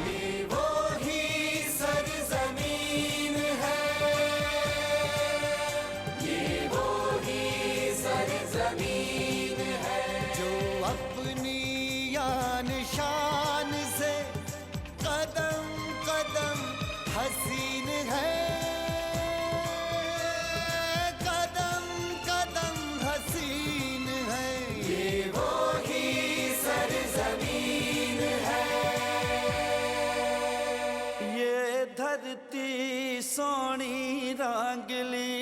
ये वो ही सरजमीन है, ये वो ही सरजमीन है, जो अपनी यान शान से कदम कदम हसीन है, कदम कदम हसीन है, ये वो ही सरजमीन है। ये धरती सोनी रांगली,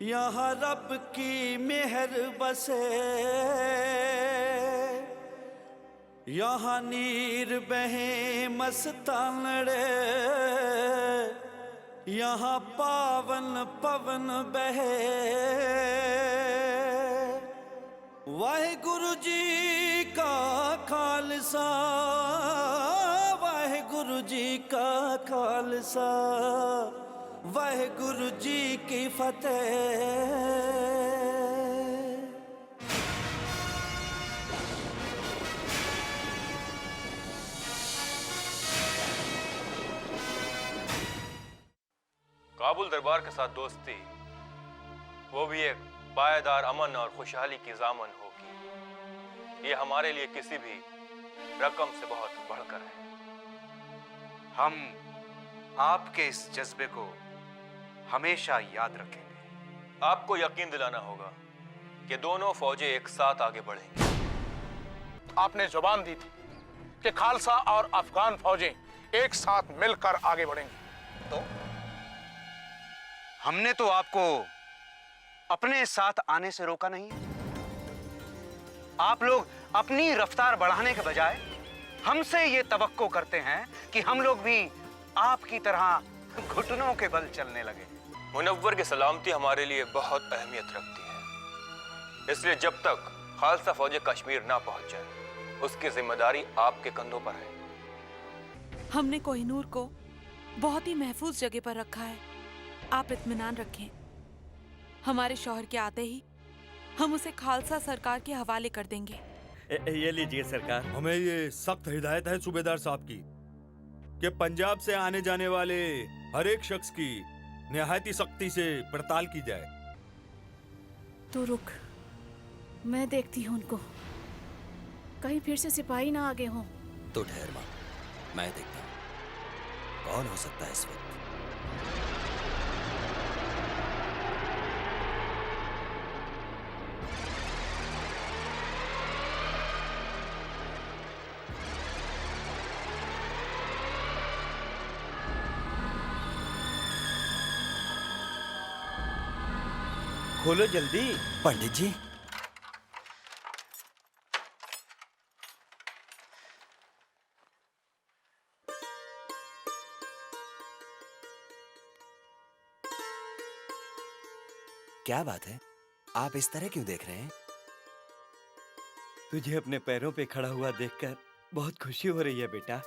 यहाँ रब की मेहर बसे, यहाँ नीर बहे मस्तानड़े, यहाँ पावन पवन बहे। वाहेगुरु जी का खालसा, वाहेगुरु जी का खालसा, वाहेगुरु जी की फतेह। काबुल दरबार के साथ दोस्ती, वो भी एक पायदार अमन और खुशहाली की ज़ामन होगी। ये हमारे लिए किसी भी रकम से बहुत बढ़कर है। हम आपके इस जज्बे को हमेशा याद रखेंगे। आपको यकीन दिलाना होगा कि दोनों फौजें एक साथ आगे बढ़ेंगी। आपने जुबान दी थी कि खालसा और अफगान फौजें एक साथ मिलकर आगे बढ़ेंगी। तो हमने तो आपको अपने साथ आने से रोका नहीं। आप लोग अपनी रफ्तार बढ़ाने के बजाय हमसे ये तवक्को करते हैं कि हम लोग भी आपकी तरह घुटनों के बल चलने लगे। मुनव्वर की सलामती हमारे लिए बहुत अहमियत रखती है, इसलिए जब तक खालसा फौजें कश्मीर ना पहुंच जाए, उसकी जिम्मेदारी आपके कंधों पर है। हमने कोहिनूर को बहुत ही महफूज जगह पर रखा है, आप इत्मीनान रखें। हमारे शौहर के आते ही हम उसे खालसा सरकार के हवाले कर देंगे। ये लीजिए सरकार। हमें ये सख्त हिदायत है सूबेदार साहब की कि पंजाब से आने जाने वाले हर एक शख्स की निहायती सख्ती से पड़ताल की जाए। तो रुक, मैं देखती हूँ उनको, कहीं फिर से सिपाही ना आगे हों। तो ठहर माँ, मैं देखता हूँ कौन हो सकता है इस वक्त। खोलो जल्दी। पंडित जी, क्या बात है? आप इस तरह क्यों देख रहे हैं? तुझे अपने पैरों पे खड़ा हुआ देखकर बहुत खुशी हो रही है बेटा।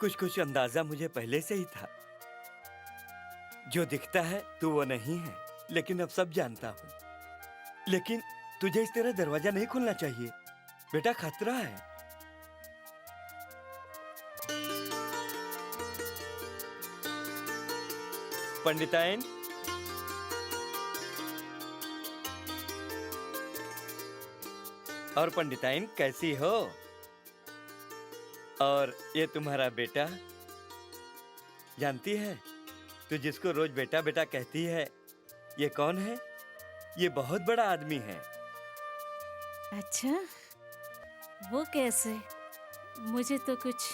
कुछ अंदाजा मुझे पहले से ही था। जो दिखता है तू वो नहीं है, लेकिन अब सब जानता हूँ। लेकिन तुझे इस तरह दरवाजा नहीं खोलना चाहिए बेटा, खतरा है। पंडिताइन, और पंडिताइन कैसी हो? और ये तुम्हारा बेटा, जानती है तू जिसको रोज बेटा बेटा कहती है, ये कौन है? ये बहुत बड़ा आदमी है। अच्छा, वो कैसे? मुझे तो कुछ।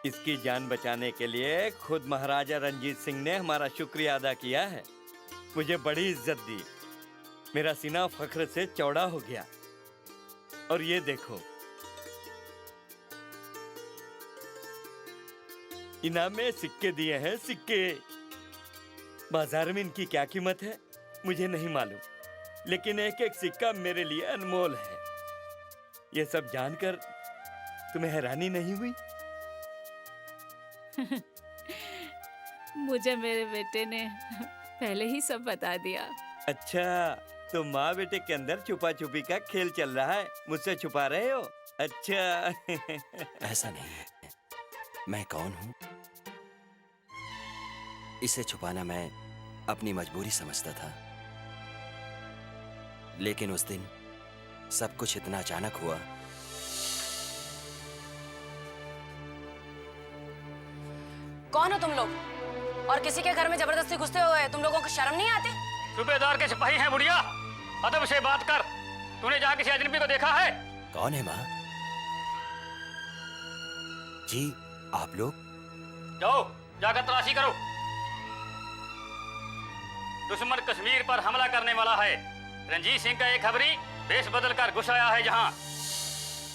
इसकी जान बचाने के लिए खुद महाराजा रंजीत सिंह ने हमारा शुक्रिया अदा किया है। मुझे बड़ी इज्जत दी, मेरा सीना फख्र से चौड़ा हो गया। और ये देखो, इनाम में सिक्के दिए हैं, सिक्के। बाजार में इनकी क्या कीमत है मुझे नहीं मालूम, लेकिन एक एक सिक्का मेरे लिए अनमोल है। ये सब जानकर तुम्हें हैरानी नहीं हुई? मुझे मेरे बेटे ने पहले ही सब बता दिया। अच्छा, तो माँ बेटे के अंदर छुपा छुपी का खेल चल रहा है, मुझसे छुपा रहे हो? अच्छा। ऐसा नहीं है। मैं कौन हूं इसे छुपाना मैं अपनी मजबूरी समझता था, लेकिन उस दिन सब कुछ इतना अचानक हुआ। कौन हो तुम लोग? और किसी के घर में जबरदस्ती घुसते हुए तुम लोगों को शर्म नहीं आती? सूबेदार के सिपाही हैं बुढ़िया, अदब से बात कर। तूने जहाँ किसी अजनबी को देखा है? कौन है माँ? जी आप लोग? जाओ जाकर तलाशी करो। दुश्मन कश्मीर पर हमला करने वाला है। रंजीत सिंह का एक खबरी वेश बदल कर घुस आया है जहाँ।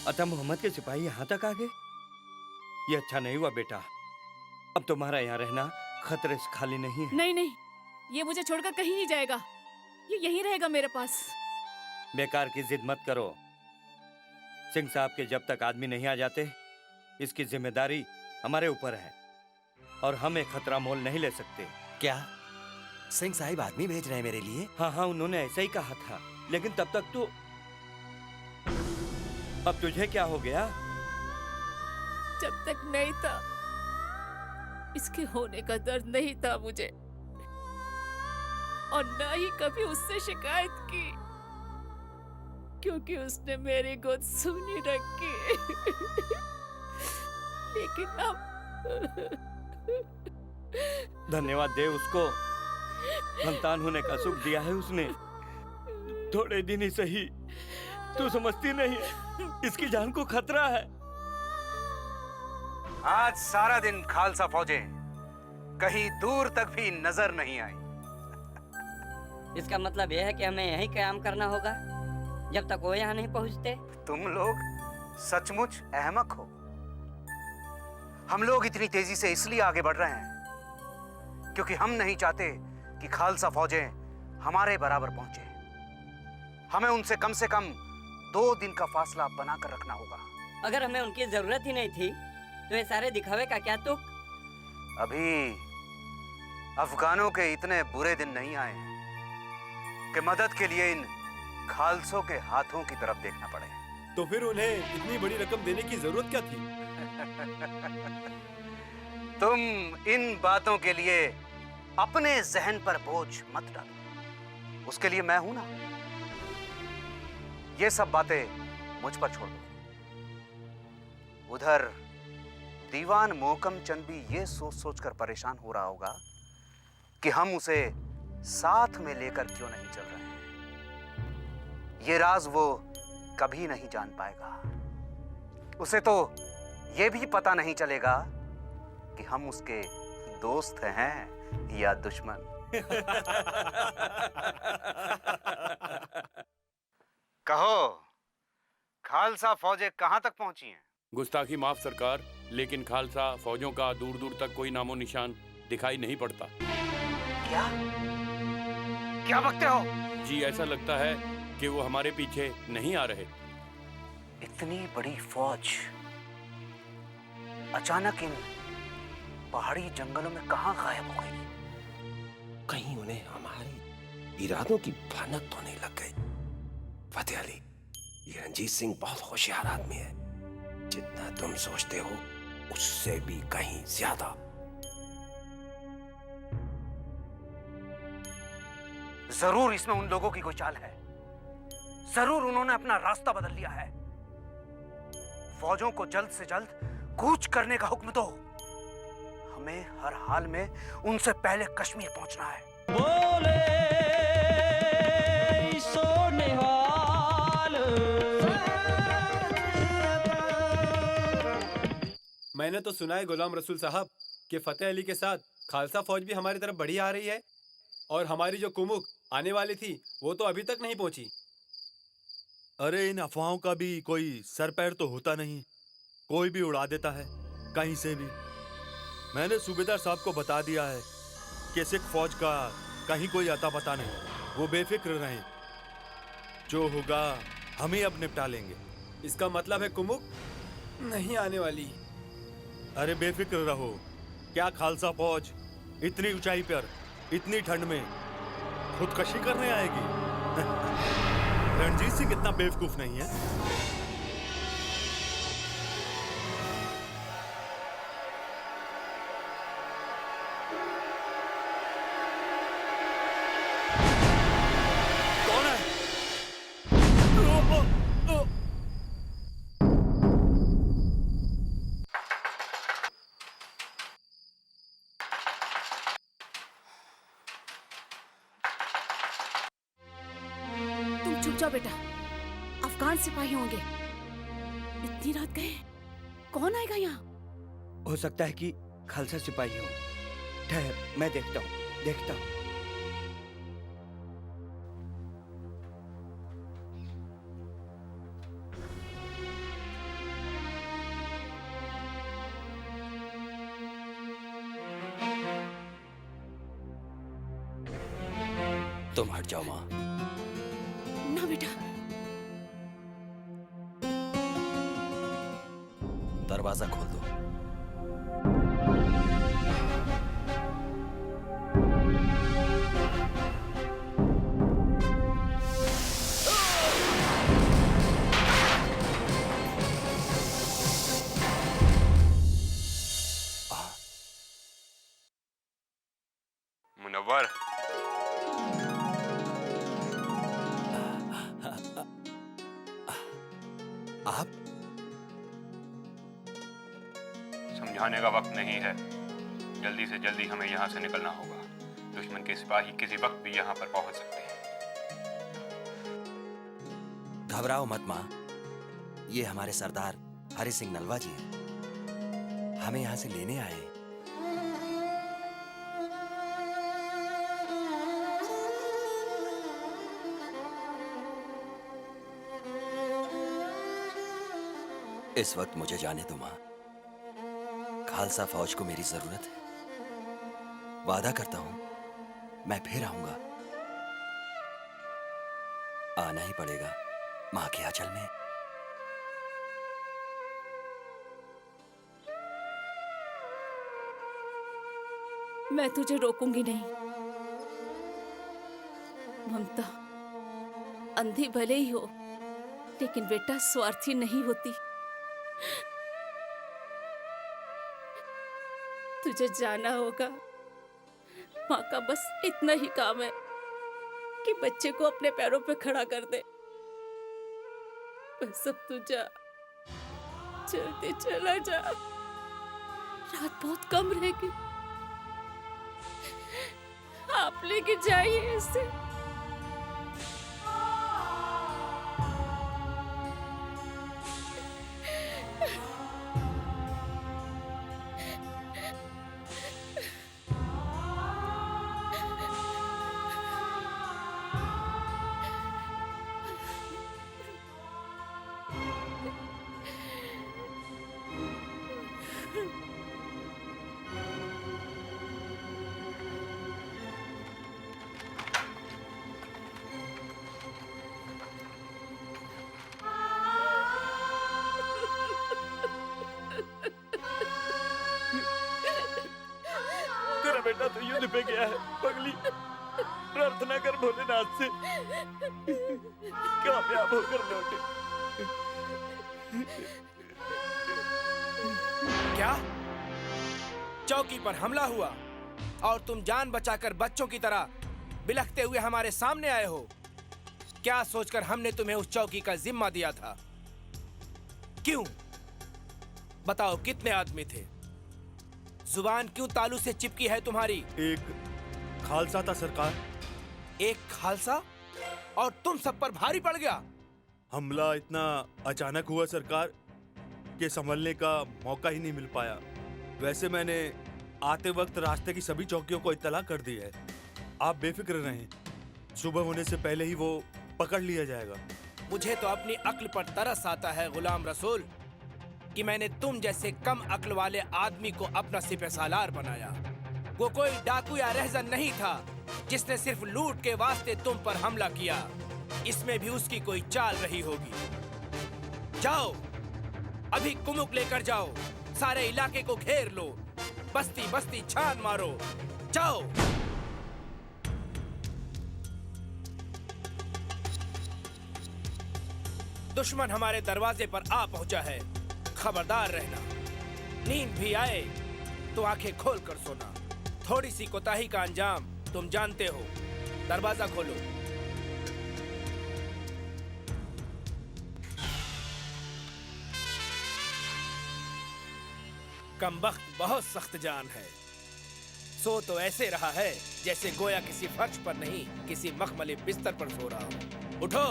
अतः मोहम्मद के सिपाही यहाँ तक आ गए? ये अच्छा नहीं हुआ बेटा। अब तुम्हारा यहाँ रहना खतरे से खाली नहीं है। नहीं नहीं, ये मुझे छोड़कर कहीं नहीं जाएगा, ये यहीं रहेगा मेरे पास। बेकार की जिद मत करो। सिंह साहब के जब तक आदमी नहीं आ जाते, इसकी जिम्मेदारी हमारे ऊपर है और हम एक खतरा मोल नहीं ले सकते। क्या सिंह साहिब आदमी भेज रहे हैं मेरे लिए? हाँ हाँ, उन्होंने ऐसा ही कहा था, लेकिन तब तक तो। अब तुझे क्या हो गया? जब तक नहीं था, इसके होने का दर्द नहीं था मुझे, और न ही कभी उससे शिकायत की, क्योंकि उसने मेरी गोद सूनी रखी। लेकिन अब धन्यवाद दे उसको, संतान होने का सुख दिया है उसने। थोड़े दिन ही सही, तू समझती नहीं, इसकी जान को खतरा है। आज सारा दिन खालसा फौजें कहीं दूर तक भी नजर नहीं आई। इसका मतलब यह है कि हमें यहीं काम करना होगा जब तक वो यहाँ नहीं पहुँचते। तुम लोग सचमुच अहमक हो। हम लोग इतनी तेजी से इसलिए आगे बढ़ रहे हैं क्योंकि हम नहीं चाहते कि खालसा फौजें हमारे बराबर पहुंचे। हमें उनसे कम 2 दिन का फासला बनाकर रखना होगा। अगर हमें उनकी जरूरत ही नहीं थी तो ये सारे दिखावे का क्या तुक? अभी अफगानों के इतने बुरे दिन नहीं आए हैं कि मदद के लिए इन खालसों के हाथों की तरफ देखना पड़े। तो फिर उन्हें इतनी बड़ी रकम देने की जरूरत क्या थी? तुम इन बातों के लिए अपने जहन पर बोझ मत डालो, उसके लिए मैं हूं ना। ये सब बातें मुझ पर छोड़ दो। उधर दीवान मोहकम चंद भी ये सोच सोचकर परेशान हो रहा होगा कि हम उसे साथ में लेकर क्यों नहीं चल रहे हैं। ये राज वो कभी नहीं जान पाएगा। उसे तो ये भी पता नहीं चलेगा कि हम उसके दोस्त हैं या दुश्मन। कहो, खालसा फौजें कहां तक पहुंची हैं? गुस्ताखी माफ सरकार, लेकिन खालसा फौजों का दूर दूर तक कोई नामो निशान दिखाई नहीं पड़ता। क्या क्या बकते हो? जी ऐसा लगता है कि वो हमारे पीछे नहीं आ रहे। इतनी बड़ी फौज अचानक इन पहाड़ी जंगलों में कहां गायब हो गई? कहीं उन्हें हमारे इरादों की भनक तो नहीं लग गई? फतेह अली, ये रंजीत सिंह बहुत होशियार आदमी है। जितना तुम सोचते हो उससे भी कहीं ज्यादा। जरूर इसमें उन लोगों की कोई चाल है। जरूर उन्होंने अपना रास्ता बदल लिया है। फौजों को जल्द से जल्द कूच करने का हुक्म दो। हमें हर हाल में उनसे पहले कश्मीर पहुंचना है। बोले सोनेहाल। मैंने तो सुना है गुलाम रसूल साहब कि फतेह अली के साथ खालसा फौज भी हमारी तरफ बढ़ी आ रही है, और हमारी जो कुमुक आने वाली थी वो तो अभी तक नहीं पहुंची। अरे इन अफवाहों का भी कोई सर पैर तो होता नहीं, कोई भी उड़ा देता है कहीं से भी। मैंने सूबेदार साहब को बता दिया है कि सिख फौज का कहीं कोई अता पता नहीं, वो बेफिक्र रहें। जो होगा हम ही अब निपटा लेंगे। इसका मतलब है कुमुक नहीं आने वाली? अरे बेफिक्र रहो, क्या खालसा फौज इतनी ऊंचाई पर इतनी ठंड में खुदकशी करने आएगी? रणजीत सिंह इतना बेवकूफ नहीं है। कौन है? तुम चुप जाओ बेटा, अफगान सिपाही होंगे। इतनी रात गए, कौन आएगा यहाँ? हो सकता है कि खालसा सिपाही हो। ठहर, मैं देखता हूँ, देखता हूँ। तुम हट जाओ माँ। ना बेटा। दरवाजा खोल दो। मुनव्वर, आप? समझाने का वक्त नहीं है। जल्दी से जल्दी हमें यहाँ से निकलना होगा। दुश्मन के सिपाही किसी वक्त भी यहाँ पर पहुंच सकते हैं। घबराओ मत माँ, ये हमारे सरदार हरि सिंह नलवा जी हैं। हमें यहाँ से लेने आए। इस वक्त मुझे जाने दो माँ। खालसा फौज को मेरी जरूरत है। वादा करता हूं मैं फिर आऊंगा। आना ही पड़ेगा माँ के आंचल में। मैं तुझे रोकूंगी नहीं। ममता अंधी भले ही हो, लेकिन बेटा स्वार्थी नहीं होती। तुझे जाना होगा। माँ का बस इतना ही काम है कि बच्चे को अपने पैरों पे खड़ा कर दे। बस अब तू जा, जल्दी चला जा। रात बहुत कम रहेगी। आप लेके जाइए इसे। बेटा तो युद्ध पे गया है। पगली, प्रार्थना कर भोलेनाथ से कामयाब होकर लौटे। क्या चौकी पर हमला हुआ और तुम जान बचाकर बच्चों की तरह बिलखते हुए हमारे सामने आए हो? क्या सोचकर हमने तुम्हें उस चौकी का जिम्मा दिया था? क्यों? बताओ, कितने आदमी थे? जुबान क्यों तालू से चिपकी है तुम्हारी? एक खालसा था सरकार। एक खालसा? और तुम सब पर भारी पड़ गया? हमला इतना अचानक हुआ सरकार कि संभलने का मौका ही नहीं मिल पाया। वैसे मैंने आते वक्त रास्ते की सभी चौकियों को इत्तला कर दी है। आप बेफिक्र रहें, सुबह होने से पहले ही वो पकड़ लिया जाएगा। मुझे तो अपनी अक्ल पर तरस आता है गुलाम रसूल कि मैंने तुम जैसे कम अक्ल वाले आदमी को अपना सिपहसालार बनाया। वो कोई डाकू या रहजन नहीं था जिसने सिर्फ लूट के वास्ते तुम पर हमला किया। इसमें भी उसकी कोई चाल रही होगी। जाओ, अभी कुमुक लेकर जाओ, सारे इलाके को घेर लो, बस्ती बस्ती छान मारो, बचाओ। दुश्मन हमारे दरवाजे पर आ पहुंचा है, खबरदार रहना। नींद भी आए तो आंखें खोल कर सोना। थोड़ी सी कोताही का अंजाम तुम जानते हो। दरवाजा खोलो। कमबख्त बहुत सख्त जान है। सो तो ऐसे रहा है जैसे गोया किसी फर्श पर नहीं, किसी मखमली बिस्तर पर सो रहा हो। उठो।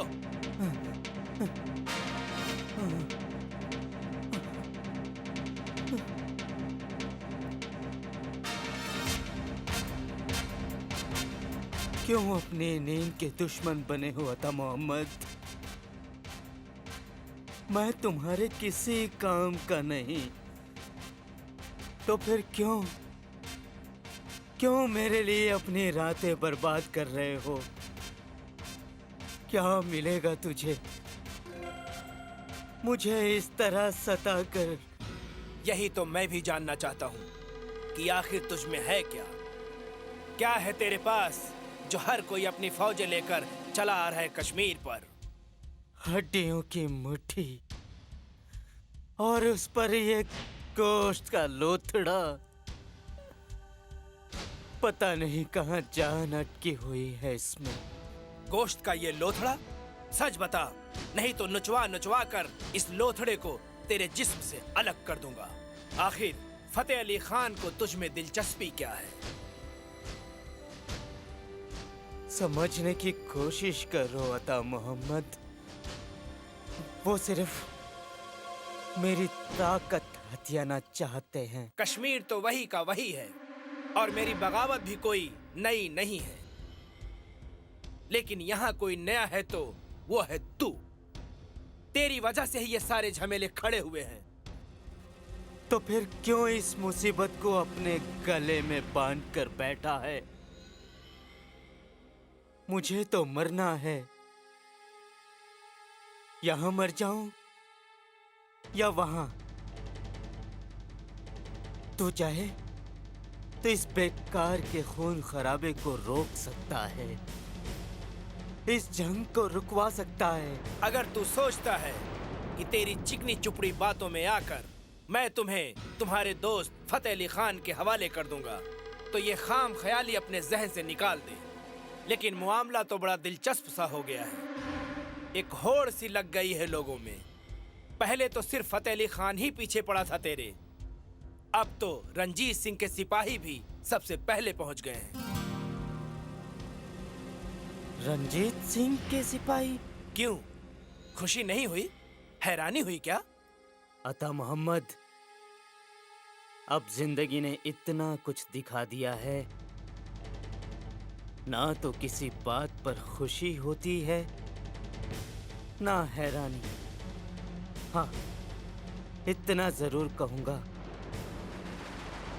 क्यों अपनी नींद के दुश्मन बने हो अता मोहम्मद? मैं तुम्हारे किसी काम का नहीं, तो फिर क्यों मेरे लिए अपनी रातें बर्बाद कर रहे हो? क्या मिलेगा तुझे मुझे इस तरह सता कर? यही तो मैं भी जानना चाहता हूँ कि आखिर तुझ में है क्या? क्या है तेरे पास जो हर कोई अपनी फौजें लेकर चला आ रहा है कश्मीर पर? हड्डियों की मुट्ठी और उस पर ये गोश्त का लोथड़ा। पता नहीं कहाँ जान अटकी हुई है इसमें। गोश्त का ये लोथड़ा? सच बता, नहीं तो नुचवा नुचवा कर इस लोथड़े को तेरे जिस्म से अलग कर दूंगा। आखिर फतेह अली खान को तुझ में दिलचस्पी क्या है? समझने की कोशिश करो अता मोहम्मद। वो सिर्फ मेरी ताकत हथियाना चाहते हैं। कश्मीर तो वही का वही है और मेरी बगावत भी कोई नई नहीं है, लेकिन यहाँ कोई नया है तो वो है तू। तेरी वजह से ही ये सारे झमेले खड़े हुए हैं। तो फिर क्यों इस मुसीबत को अपने गले में बांध कर बैठा है? मुझे तो मरना है। यहां मर जाऊं या वहां? तू चाहे तो इस बेकार के खून खराबे को रोक सकता है, इस जंग को रुकवा सकता है। अगर तू सोचता है कि तेरी चिकनी चुपड़ी बातों में आकर मैं तुम्हें तुम्हारे दोस्त फतेह अली खान के हवाले कर दूंगा, तो ये खाम ख्याली अपने जहन से निकाल दे। लेकिन मामला तो बड़ा दिलचस्प सा हो गया है। एक होड़ सी लग गई है लोगों में। पहले तो सिर्फ फतेह अली खान ही पीछे पड़ा था तेरे, अब तो रंजीत सिंह के सिपाही भी सबसे पहले पहुंच गए हैं। रंजीत सिंह के सिपाही? क्यों, खुशी नहीं हुई? हैरानी हुई क्या? अता मोहम्मद, अब जिंदगी ने इतना कुछ दिखा दिया है, ना तो किसी बात पर खुशी होती है ना हैरानी। हाँ, इतना जरूर कहूंगा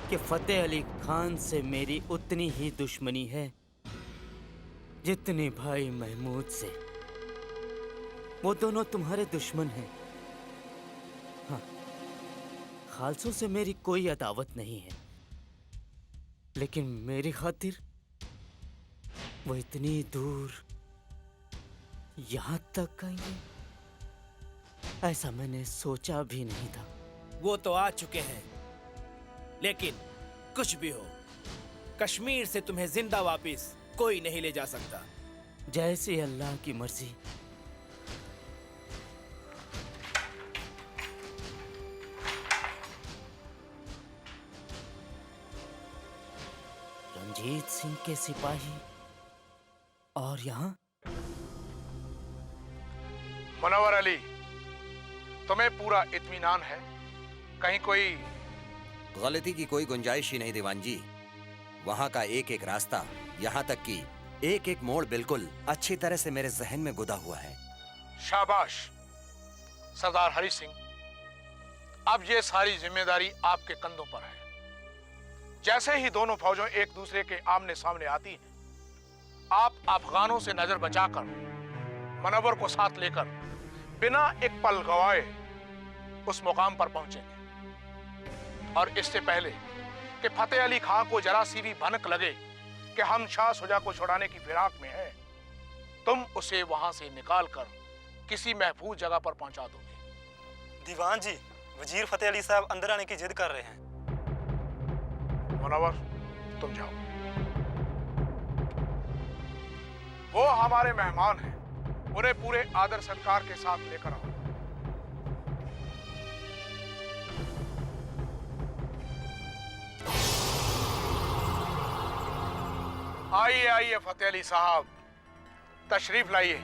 कि फतेह अली खान से मेरी उतनी ही दुश्मनी है जितनी भाई महमूद से। वो दोनों तुम्हारे दुश्मन हैं। हाँ, खालसों से मेरी कोई अदावत नहीं है, लेकिन मेरी खातिर वो इतनी दूर यहां तक आएंगे, ऐसा मैंने सोचा भी नहीं था। वो तो आ चुके हैं, लेकिन कुछ भी हो, कश्मीर से तुम्हें जिंदा वापस कोई नहीं ले जा सकता। जैसे अल्लाह की मर्जी। रंजीत सिंह के सिपाही और यहाँ? मुनव्वर अली, तुम्हें पूरा इत्मीनान है? कहीं कोई गलती की कोई गुंजाइश ही नहीं दीवान जी। वहां का एक एक रास्ता, यहाँ तक कि एक एक मोड़ बिल्कुल अच्छी तरह से मेरे जहन में गुदा हुआ है। शाबाश सरदार हरि सिंह, अब ये सारी जिम्मेदारी आपके कंधों पर है। जैसे ही दोनों फौजों एक दूसरे के आमने सामने आती हैं, आप अफगानों से नजर बचाकर मुनव्वर को साथ लेकर बिना एक पल गवाए उस मुकाम पर पहुंचेंगे। और इससे पहले कि फतेह अली खां को जरा सी भी भनक लगे कि हम शाह शुजा को छुड़ाने की फिराक में हैं, तुम उसे वहां से निकाल कर किसी महफूज जगह पर पहुंचा दोगे। दीवान जी, वजीर फतेह अली साहब अंदर आने की जिद कर रहे हैं। मुनव्वर, तुम जाओ। वो हमारे मेहमान हैं, उन्हें पूरे आदर सत्कार के साथ लेकर आओ। आइए आइए फतेह अली साहब, तशरीफ लाइए।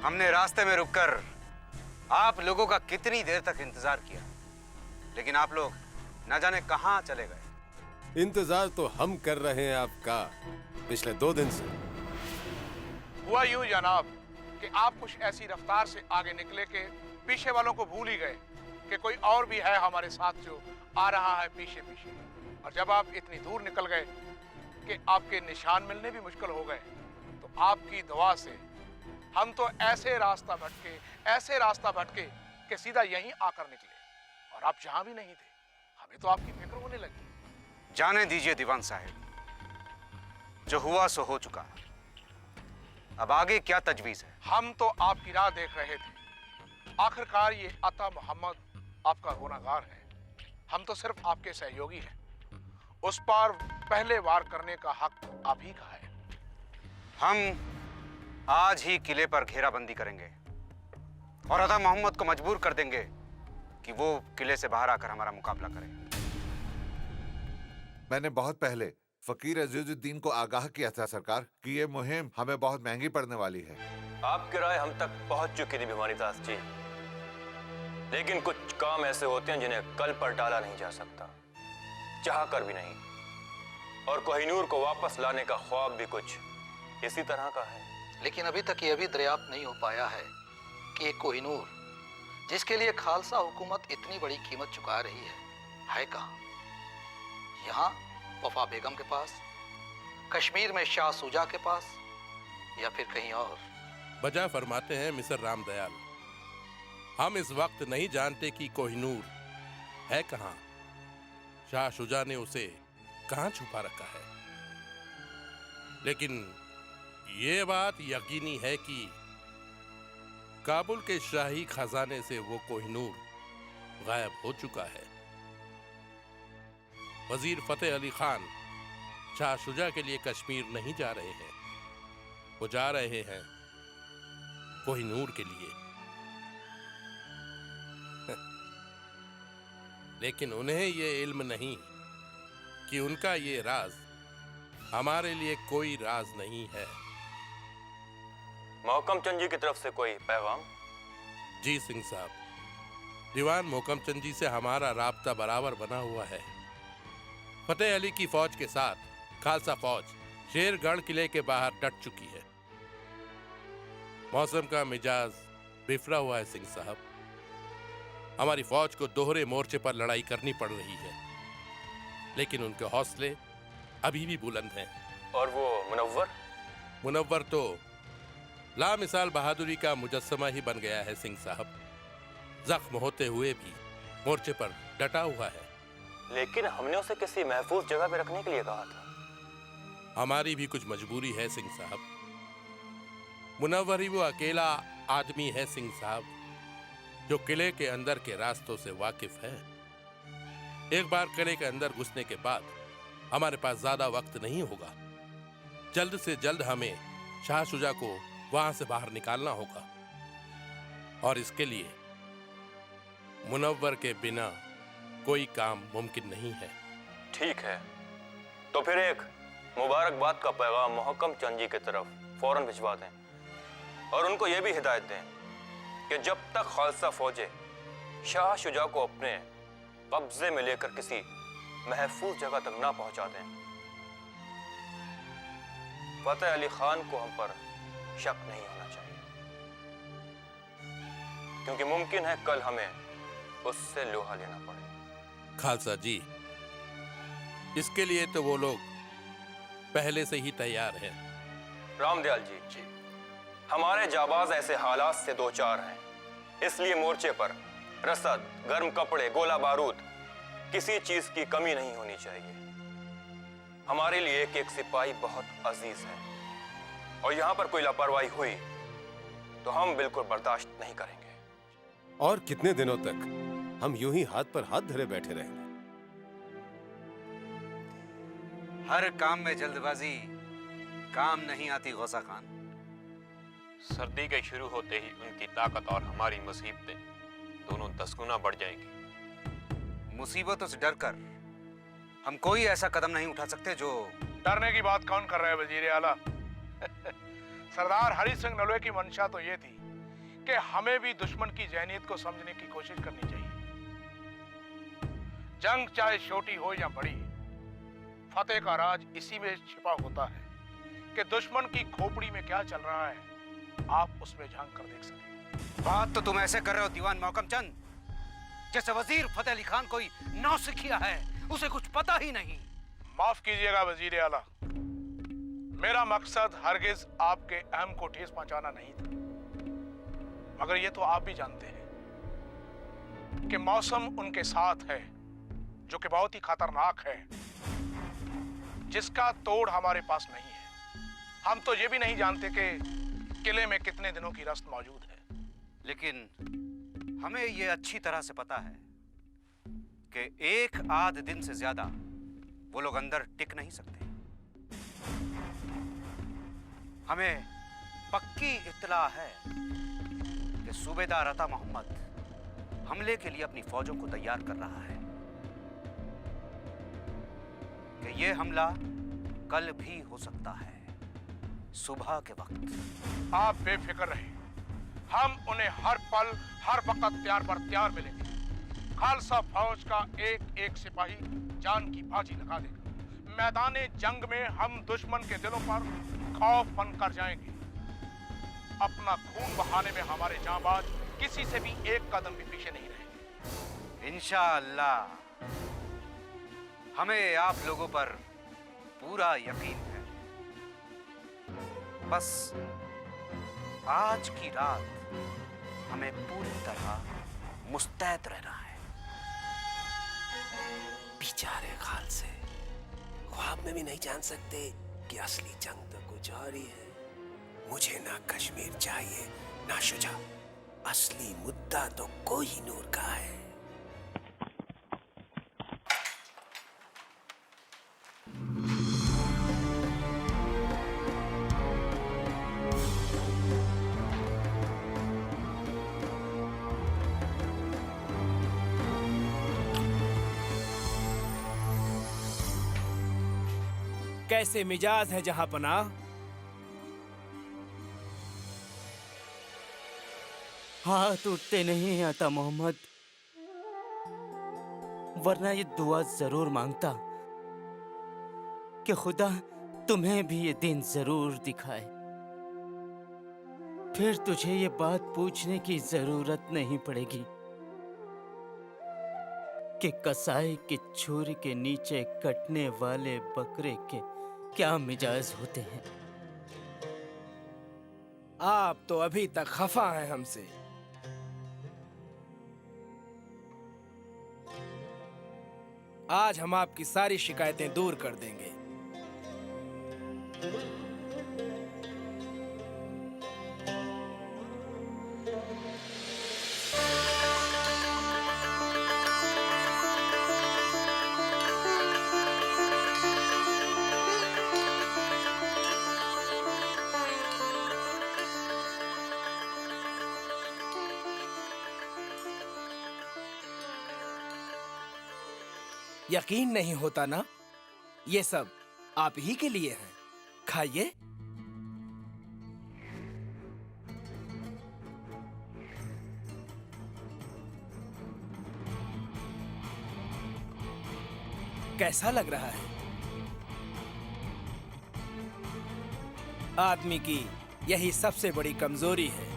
हमने रास्ते में रुककर आप लोगों का कितनी देर तक इंतजार किया, लेकिन आप लोग न जाने कहां चले गए। इंतजार तो हम कर रहे हैं आपका पिछले 2 दिन से। हुआ यूं जनाब कि आप कुछ ऐसी रफ्तार से आगे निकले कि पीछे वालों को भूल ही गए कि कोई और भी है हमारे साथ जो आ रहा है पीछे पीछे। और जब आप इतनी दूर निकल गए कि आपके निशान मिलने भी मुश्किल हो गए, तो आपकी दुआ से हम तो ऐसे रास्ता भटके कि सीधा यहीं आकर निकले, और आप जहां भी नहीं थे। हमें तो आपकी फिक्र होने लगी। जाने दीजिए दीवान साहब, जो हुआ सो हो चुका। अब आगे क्या तजवीज है? हम तो आपकी राह देख रहे थे। आखिरकार ये अता मोहम्मद आपका गुनाहगार है, हम तो सिर्फ आपके सहयोगी हैं। उस पर पहले वार करने का हक आप ही का है। हम आज ही किले पर घेराबंदी करेंगे और अता मोहम्मद को मजबूर कर देंगे कि वो किले से बाहर आकर हमारा मुकाबला करे। मैंने बहुत पहले फकीर अजीजुद्दीन को आगाह किया था सरकार कि ये मुहिम हमें बहुत महंगी पड़ने वाली है। आपकी राय हम तक पहुंच चुकी थी भिवानी दास जी, लेकिन कुछ काम ऐसे होते हैं जिन्हें कल पर टाला नहीं जा सकता, चाह कर भी नहीं। और कोहिनूर को वापस लाने का ख्वाब भी कुछ इसी तरह का है। लेकिन अभी तक ये भी दरियाफ्त नहीं हो पाया है कि एक कोहिनूर जिसके लिए खालसा हुकूमत इतनी बड़ी कीमत चुका रही है कहाँ? यहाँ वफा बेगम के पास, कश्मीर में शाह शुजा के पास, या फिर कहीं और? बजा फरमाते हैं मिस्टर रामदयाल, हम इस वक्त नहीं जानते कि कोहिनूर है कहाँ, शाह शुजा ने उसे कहाँ छुपा रखा है। लेकिन ये बात यकीनी है कि काबुल के शाही खजाने से वो कोहिनूर गायब हो चुका है। वजीर फतेह अली खान शाह शुजा के लिए कश्मीर नहीं जा रहे हैं, वो जा रहे हैं कोहिनूर के लिए। लेकिन उन्हें ये इल्म नहीं कि उनका ये राज हमारे लिए कोई राज नहीं है। मोहकम चंद जी की तरफ से कोई पैगाम? जी सिंह साहब, दीवान मोहकम चंद जी से हमारा राब्ता बराबर बना हुआ है। फतेह अली की फौज के साथ खालसा फौज शेरगढ़ किले के बाहर डट चुकी है। मौसम का मिजाज बिफरा हुआ है सिंह साहब, हमारी फौज को दोहरे मोर्चे पर लड़ाई करनी पड़ रही है, लेकिन उनके हौसले अभी भी बुलंद हैं। और वो मुनव्वर तो लामिसाल बहादुरी का मुजस्समा ही बन गया है सिंह साहब, जख्म होते हुए भी मोर्चे पर डटा हुआ है। लेकिन हमने उसे किसी महफूज जगह पे रखने के लिए कहा था। हमारी भी कुछ मजबूरी है सिंह साहब। मुनव्वर ही वो अकेला आदमी है सिंह साहब जो किले के अंदर के रास्तों से वाकिफ है। एक बार किले के अंदर घुसने के बाद हमारे पास ज्यादा वक्त नहीं होगा। जल्द से जल्द हमें शाह शुजा को वहां से बाहर निकालना होगा, और इसके लिए मुनव्वर के बिना कोई काम मुमकिन नहीं है। ठीक है, तो फिर एक मुबारकबाद का पैगाम मोहकम चंद जी की तरफ फौरन भिजवा दें और उनको यह भी हिदायत दें कि जब तक खालसा फौजें शाह शुजा को अपने कब्जे में लेकर किसी महफूज जगह तक ना पहुंचा दें, फतेह अली खान को हम पर शक नहीं होना चाहिए, क्योंकि मुमकिन है कल हमें उससे लोहा लेना पड़े। खालसा जी, इसके लिए तो वो लोग पहले से ही तैयार हैं। रामदयाल जी, हमारे जाबाज ऐसे हालात से दो चार हैं इसलिए मोर्चे पर रसद, गर्म कपड़े, गोला बारूद, किसी चीज की कमी नहीं होनी चाहिए। हमारे लिए एक एक सिपाही बहुत अजीज है और यहां पर कोई लापरवाही हुई तो हम बिल्कुल बर्दाश्त नहीं करेंगे। और कितने दिनों तक हम यूं ही हाथ पर हाथ धरे बैठे रहेंगे? हर काम में जल्दबाजी काम नहीं आती गौसा खान। सर्दी के शुरू होते ही उनकी ताकत और हमारी मुसीबतें दोनों 10 गुना बढ़ जाएंगी। मुसीबतों से डरकर हम कोई ऐसा कदम नहीं उठा सकते जो... डरने की बात कौन कर रहा है वजीर आला? सरदार हरि सिंह नलवे की मंशा तो ये थी कि हमें भी दुश्मन की जहनीत को समझने की कोशिश करनी चाहिए। जंग चाहे छोटी हो या बड़ी, फतेह का राज इसी में छिपा होता है कि दुश्मन की खोपड़ी में क्या चल रहा है आप उसमें झांक कर देख सकें। बात तो तुम ऐसे कर रहे हो दीवान मोहकम चंद, जैसे वजीर फतेह अली खान कोई नौसिखिया है, उसे कुछ पता ही नहीं। माफ कीजिएगा वजीर आला, मेरा मकसद हरगिज आपके अहम को ठेस पहुंचाना नहीं था, मगर ये तो आप भी जानते हैं कि मौसम उनके साथ है जो कि बहुत ही खतरनाक है, जिसका तोड़ हमारे पास नहीं है। हम तो ये भी नहीं जानते कि किले में कितने दिनों की रस्त मौजूद है। लेकिन हमें ये अच्छी तरह से पता है कि एक आध दिन से ज्यादा वो लोग अंदर टिक नहीं सकते। हमें पक्की इत्तला है कि सूबेदार अता मोहम्मद हमले के लिए अपनी फौजों को तैयार कर रहा है, कि ये हमला कल भी हो सकता है, सुबह के वक्त। आप बेफिक्र रहे, हम उन्हें हर पल हर वक्त तैयार पर तैयार मिलेंगे। खालसा फौज का एक एक सिपाही जान की बाजी लगा देगा। मैदाने जंग में हम दुश्मन के दिलों पर खौफ बन कर जाएंगे। अपना खून बहाने में हमारे जांबाज किसी से भी एक कदम भी पीछे नहीं रहेंगे। इंशाअल्लाह हमें आप लोगों पर पूरा यकीन है। बस आज की रात हमें पूरी तरह मुस्तैद रहना है। बेचारे खालसे ख्वाब में भी नहीं जान सकते कि असली जंग तो कुछ और ही है। मुझे ना कश्मीर चाहिए ना शुजा, असली मुद्दा तो कोहिनूर का है। कैसे मिजाज है जहां पनाह? हाथ उठते नहीं आता मोहम्मद, वरना ये दुआ जरूर मांगता कि खुदा तुम्हें भी ये दिन जरूर दिखाए। फिर तुझे ये बात पूछने की जरूरत नहीं पड़ेगी कि कसाई की छुरी के नीचे कटने वाले बकरे के क्या मिजाज होते हैं। आप तो अभी तक खफा हैं हमसे। आज हम आपकी सारी शिकायतें दूर कर देंगे। यकीन नहीं होता ना? ये सब आप ही के लिए है, खाइए। कैसा लग रहा है? आदमी की यही सबसे बड़ी कमजोरी है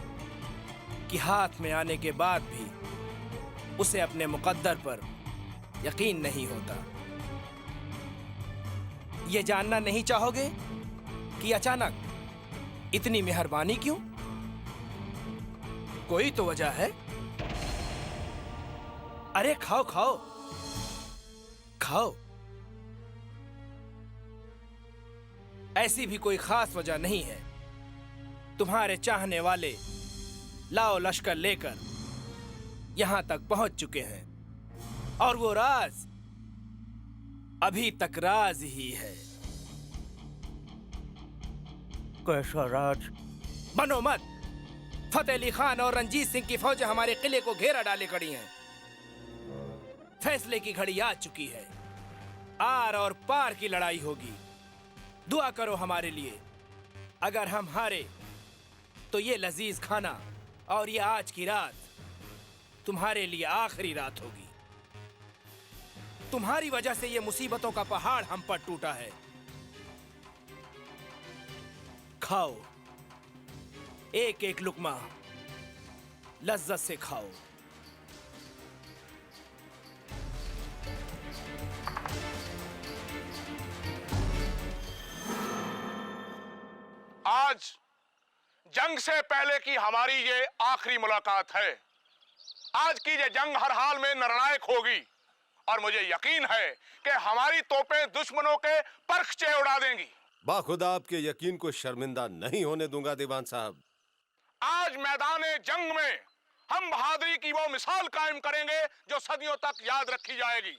कि हाथ में आने के बाद भी उसे अपने मुकद्दर पर यकीन नहीं होता। ये जानना नहीं चाहोगे कि अचानक इतनी मेहरबानी क्यों? कोई तो वजह है। अरे खाओ खाओ खाओ। ऐसी भी कोई खास वजह नहीं है। तुम्हारे चाहने वाले लाओ लश्कर लेकर यहां तक पहुंच चुके हैं और वो राज अभी तक राज ही है। कैसा राज? बनो मत। फतेह अली खान और रंजीत सिंह की फौजें हमारे किले को घेरा डाले खड़ी हैं। फैसले की घड़ी आ चुकी है। आर और पार की लड़ाई होगी। दुआ करो हमारे लिए। अगर हम हारे तो ये लजीज खाना और ये आज की रात तुम्हारे लिए आखिरी रात होगी। तुम्हारी वजह से ये मुसीबतों का पहाड़ हम पर टूटा है। खाओ, एक एक लुकमा लज्जत से खाओ। आज जंग से पहले की हमारी ये आखिरी मुलाकात है। आज की ये जंग हर हाल में निर्णायक होगी और मुझे यकीन है कि हमारी तोपें दुश्मनों के परखचे उड़ा देंगी। बाखुदा आपके यकीन को शर्मिंदा नहीं होने दूंगा दीवान साहब। आज मैदाने जंग में हम बहादुरी की वो मिसाल कायम करेंगे जो सदियों तक याद रखी जाएगी।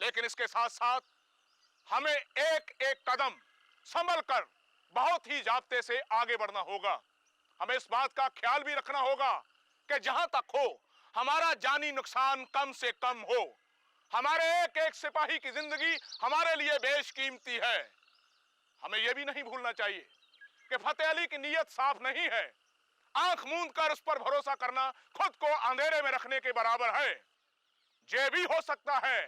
लेकिन इसके साथ साथ हमें एक एक कदम संभल कर बहुत ही जाब्ते से आगे बढ़ना होगा। हमें इस बात का ख्याल भी रखना होगा कि जहां तक हो हमारा जानी नुकसान कम से कम हो। हमारे एक एक सिपाही की जिंदगी हमारे लिए बेशकीमती है। हमें यह भी नहीं भूलना चाहिए कि फतेह अली की नीयत साफ नहीं है। आंख मूंद कर उस पर भरोसा करना खुद को अंधेरे में रखने के बराबर है। ये भी हो सकता है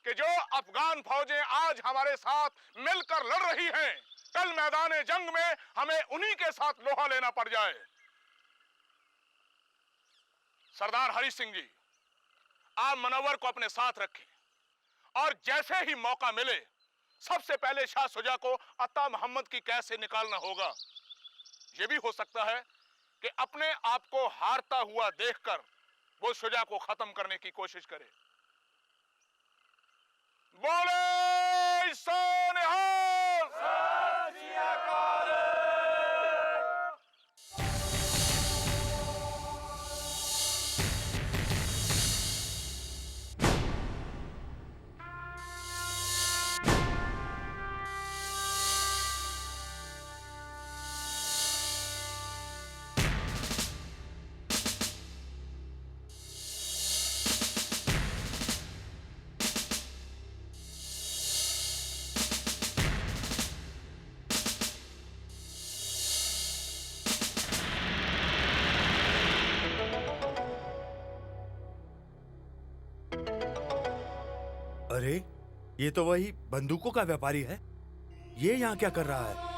कि जो अफगान फौजें आज हमारे साथ मिलकर लड़ रही हैं, कल मैदान जंग में हमें उन्हीं के साथ लोहा लेना पड़ जाए। सरदार हरि सिंह जी, आप मनव्वर को अपने साथ रखें और जैसे ही मौका मिले सबसे पहले शाह सुजा को अता मोहम्मद की कैद से निकालना होगा। यह भी हो सकता है कि अपने आप को हारता हुआ देखकर वो शुजा को खत्म करने की कोशिश करे। बोले सोनिहाल सत श्री अकाल। अरे, ये तो वही बंदूकों का व्यापारी है। ये यहाँ क्या कर रहा है?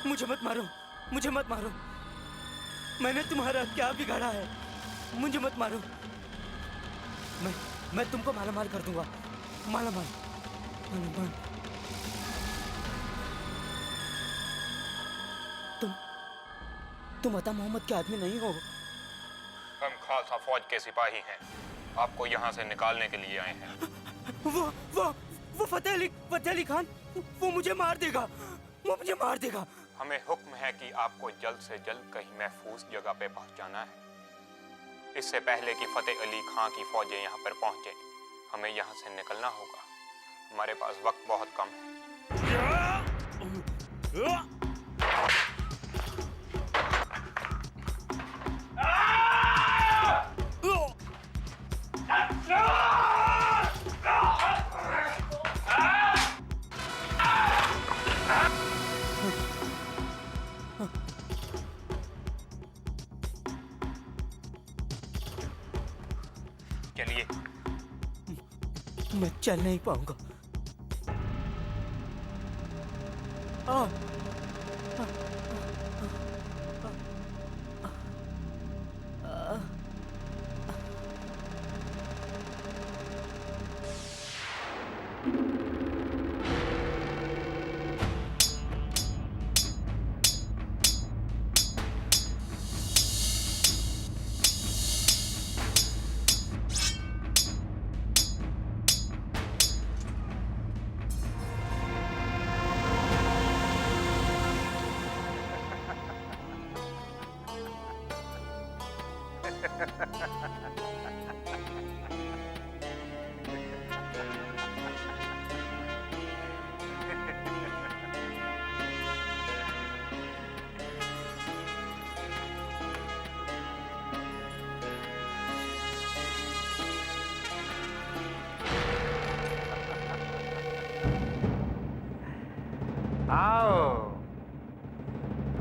मुझे मत मारो, मुझे मत मारो। मैंने तुम्हारा क्या बिगाड़ा है? मुझे मत मारो। मैं तुमको मालामाल कर दूंगा, मालामाल, मालामाल। तुम अता मोहम्मद के आदमी नहीं हो? हम खालसा फौज के सिपाही हैं, आपको यहाँ से निकालने के लिए आए हैं। वो फतेह अली खान, वो मुझे मार देगा, वो मुझे मार देगा। हमें हुक्म है कि आपको जल्द से जल्द कहीं महफूज जगह पे पहुंचाना है। इससे पहले कि फतेह अली खान की फौजें यहाँ पर पहुंचे, हमें यहाँ से निकलना होगा। हमारे पास वक्त बहुत कम है। चलिए। मैं चल नहीं पाऊंगा।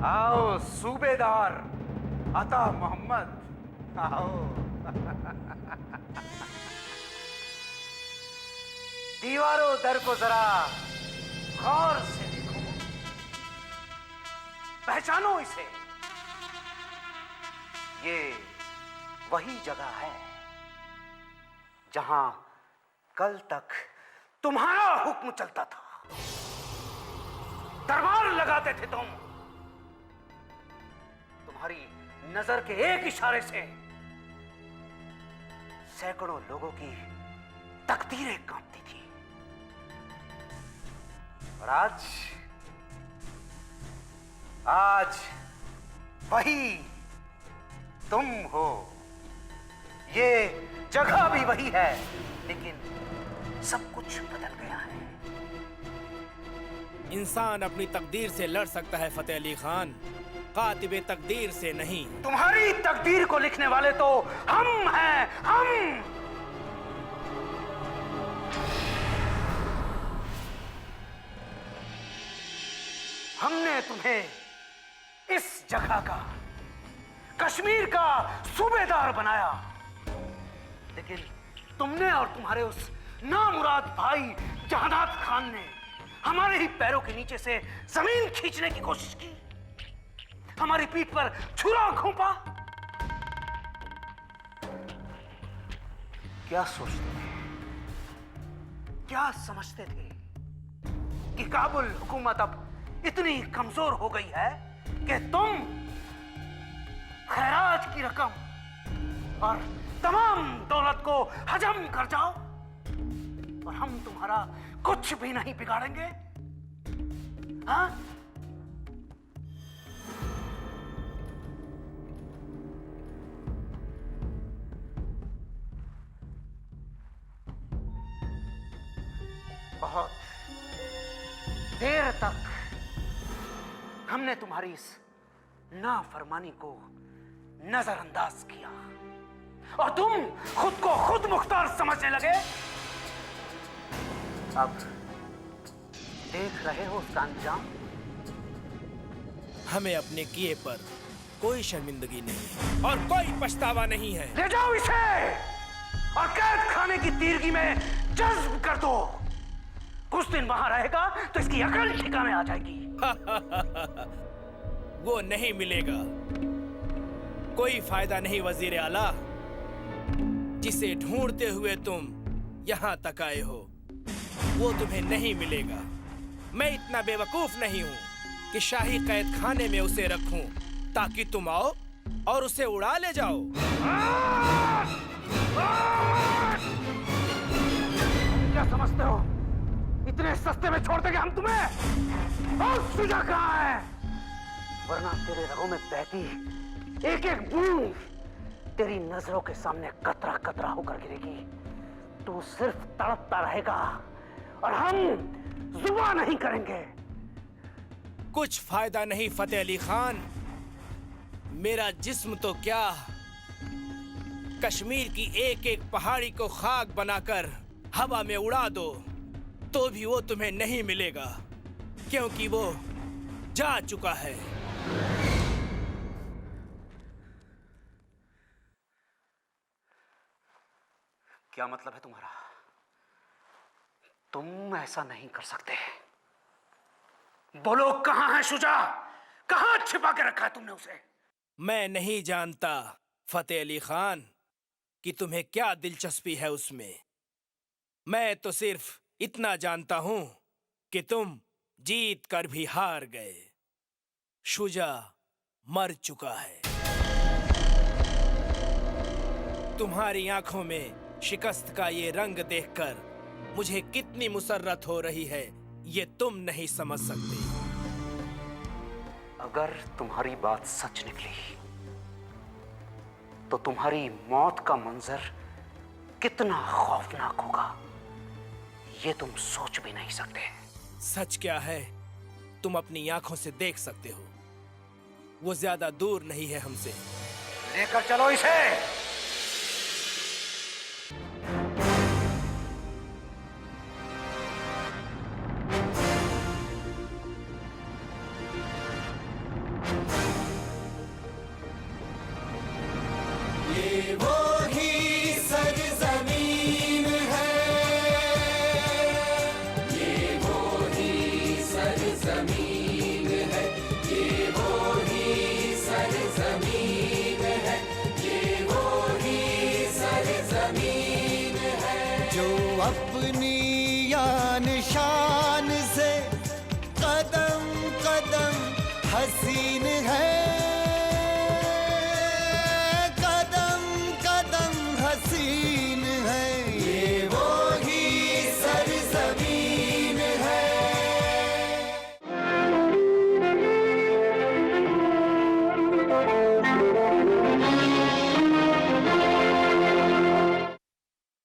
आओ सूबेदार अता मोहम्मद, आओ। दीवारों दर को जरा गौर से देखो, पहचानो इसे। ये वही जगह है जहां कल तक तुम्हारा हुक्म चलता था। दरबार लगाते थे तुम। तुम्हारी नजर के एक इशारे से सैकड़ों लोगों की तकदीरें कांपती थी। और आज वही तुम हो। ये जगह भी वही है, लेकिन सब कुछ बदल गया है। इंसान अपनी तकदीर से लड़ सकता है फतेह अली खान, कातिबे तकदीर से नहीं। तुम्हारी तकदीर को लिखने वाले तो हम हैं, हम। हमने तुम्हें इस जगह का, कश्मीर का सूबेदार बनाया, लेकिन तुमने और तुम्हारे उस नामुराद भाई जहानात खान ने हमारे ही पैरों के नीचे से जमीन खींचने की कोशिश की, हमारी पीठ पर छुरा घोंपा। क्या सोचते थे, क्या समझते थे कि काबुल हुकूमत अब इतनी कमजोर हो गई है कि तुम खैरात की रकम और तमाम दौलत को हजम कर जाओ और हम तुम्हारा कुछ भी नहीं बिगाड़ेंगे? हाँ? बहुत देर तक हमने तुम्हारी इस नाफरमानी को नजरअंदाज किया और तुम खुद को खुद मुख्तार समझने लगे। अब देख रहे हो उसका अंजाम। हमें अपने किए पर कोई शर्मिंदगी नहीं और कोई पछतावा नहीं है। ले जाओ इसे और कैद खाने की तीरगी में जज्ब कर दो। कुछ दिन वहां रहेगा तो इसकी अकल ठिकाने आ जाएगी। वो नहीं मिलेगा। कोई फायदा नहीं वजीर आला। जिसे ढूंढते हुए तुम यहाँ तक आए हो वो तुम्हें नहीं मिलेगा। मैं इतना बेवकूफ नहीं हूँ कि शाही कैद खाने में उसे रखूं ताकि तुम आओ और उसे उड़ा ले जाओ। क्या समझते हो इतने सस्ते में छोड़ देंगे हम तुम्हें? और शुजा कहाँ है? वरना तेरे रगों में बहती एक एक बूंद तेरी नजरों के सामने कतरा कतरा होकर गिरेगी। तू सिर्फ तड़पता रहेगा और हम जुबान नहीं करेंगे। कुछ फायदा नहीं फतेह अली खान। मेरा जिस्म तो क्या, कश्मीर की एक एक पहाड़ी को खाक बनाकर हवा में उड़ा दो तो भी वो तुम्हें नहीं मिलेगा, क्योंकि वो जा चुका है। क्या मतलब है तुम्हारा? तुम ऐसा नहीं कर सकते। बोलो कहां है शुजा? कहां छिपा के रखा है तुमने उसे? मैं नहीं जानता फतेह अली खान कि तुम्हें क्या दिलचस्पी है उसमें। मैं तो सिर्फ इतना जानता हूं कि तुम जीत कर भी हार गए। शुजा मर चुका है। तुम्हारी आंखों में शिकस्त का ये रंग देखकर मुझे कितनी मुसर्रत हो रही है ये तुम नहीं समझ सकते। अगर तुम्हारी बात सच निकली तो तुम्हारी मौत का मंजर कितना खौफनाक होगा ये तुम सोच भी नहीं सकते। सच क्या है तुम अपनी आंखों से देख सकते हो। वो ज्यादा दूर नहीं है हमसे। लेकर चलो इसे। ये वो ही सरजमीन है, ये वो ही सरजमीन है, ये वो ही सरजमीन है, ये वो ही सरजमीन है। जो अपनी यान शान से कदम कदम हसीन है,